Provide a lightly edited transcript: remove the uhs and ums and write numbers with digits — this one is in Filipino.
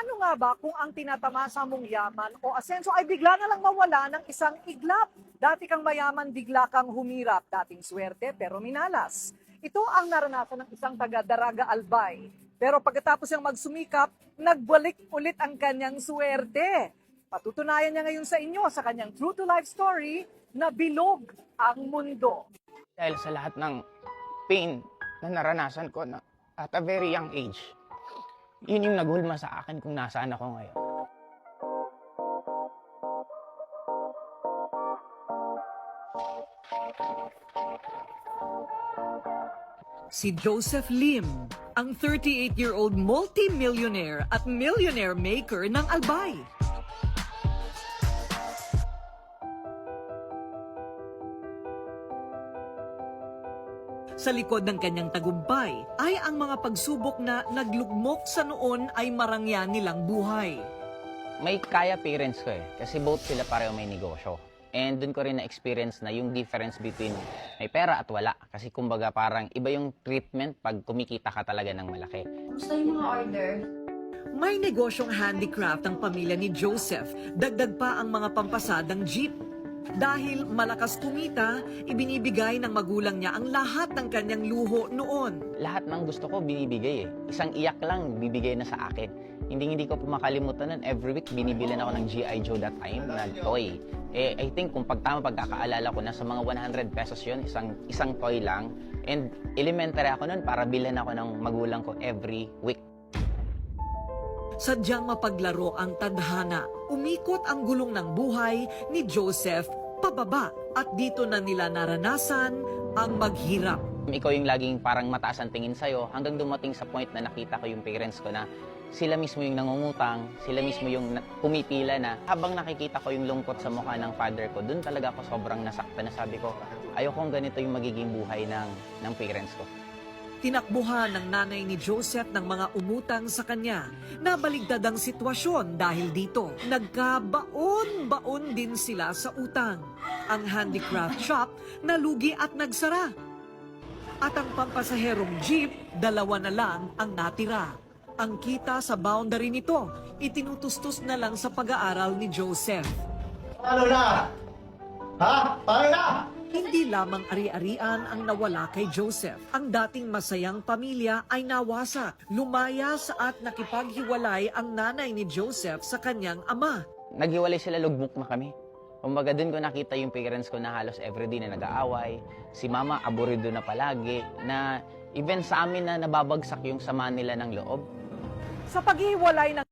Paano nga ba kung ang tinatamasa mong yaman o asenso ay bigla na lang mawala ng isang iglap? Dati kang mayaman, bigla kang humirap. Dating swerte pero minalas. Ito ang naranasan ng isang taga-Daraga Albay. Pero pagkatapos niyang magsumikap, nagbalik ulit ang kanyang swerte. Patutunayan niya ngayon sa inyo sa kanyang true-to-life story na bilog ang mundo. Dahil sa lahat ng pain na naranasan ko na at a very young age, yun yung naghulma sa akin kung nasaan ako ngayon. Si Joseph Lim, ang 38-year-old multi-millionaire at millionaire maker ng Albay. Sa likod ng kanyang tagumpay ay ang mga pagsubok na naglugmok sa noon ay marangyan nilang buhay. May kaya parents ko kasi both sila pareho may negosyo. And dun ko rin na-experience na yung difference between may pera at wala. Kasi kumbaga parang iba yung treatment pag kumikita ka talaga ng malaki. Gusto yung mga order? May negosyong handicraft ang pamilya ni Joseph, dagdag pa ang mga pampasadang jeep. Dahil malakas kumita, ibinibigay ng magulang niya ang lahat ng kanyang luho noon. Lahat ng gusto ko binibigay Isang iyak lang bibigay na sa akin. Hindi ko po makalimutan nun. Every week binibilan ako ng G.I. Joe that time na toy. I think kung pagkakaalala ko na sa mga 100 pesos yun, isang toy lang. And elementary ako nun para bilhan ako ng magulang ko every week. Sadyang mapaglaro ang tadhana. Umikot ang gulong ng buhay ni Joseph pababa at dito na nila naranasan ang maghirap. Ikaw yung laging parang mataas ang tingin sa'yo hanggang dumating sa point na nakita ko yung parents ko na sila mismo yung nangungutang, sila mismo yung pumipila na. Habang nakikita ko yung lungkot sa mukha ng father ko, dun talaga ako sobrang nasaktan na sabi ko, ayokong ganito yung magiging buhay ng parents ko. Tinakbuhan ng nanay ni Joseph ng mga umutang sa kanya. Nabaligtad ang sitwasyon dahil dito. Nagkabaon-baon din sila sa utang. Ang handicraft shop nalugi at nagsara. At ang pampasaherong jeep, 2 na lang ang natira. Ang kita sa boundary nito, itinutustos na lang sa pag-aaral ni Joseph. Paano na? Ha? Paano na? Hindi lamang ari-arian ang nawala kay Joseph. Ang dating masayang pamilya ay nawasak. Lumayas at nakipaghiwalay ang nanay ni Joseph sa kanyang ama. Naghiwalay sila, lugmok na kami. Kumbaga dun ko nakita yung parents ko na halos everyday na nag-aaway. Si mama aburido na palagi, na even sa amin na nababagsak yung sama nila ng loob. Sa paghiwalay ng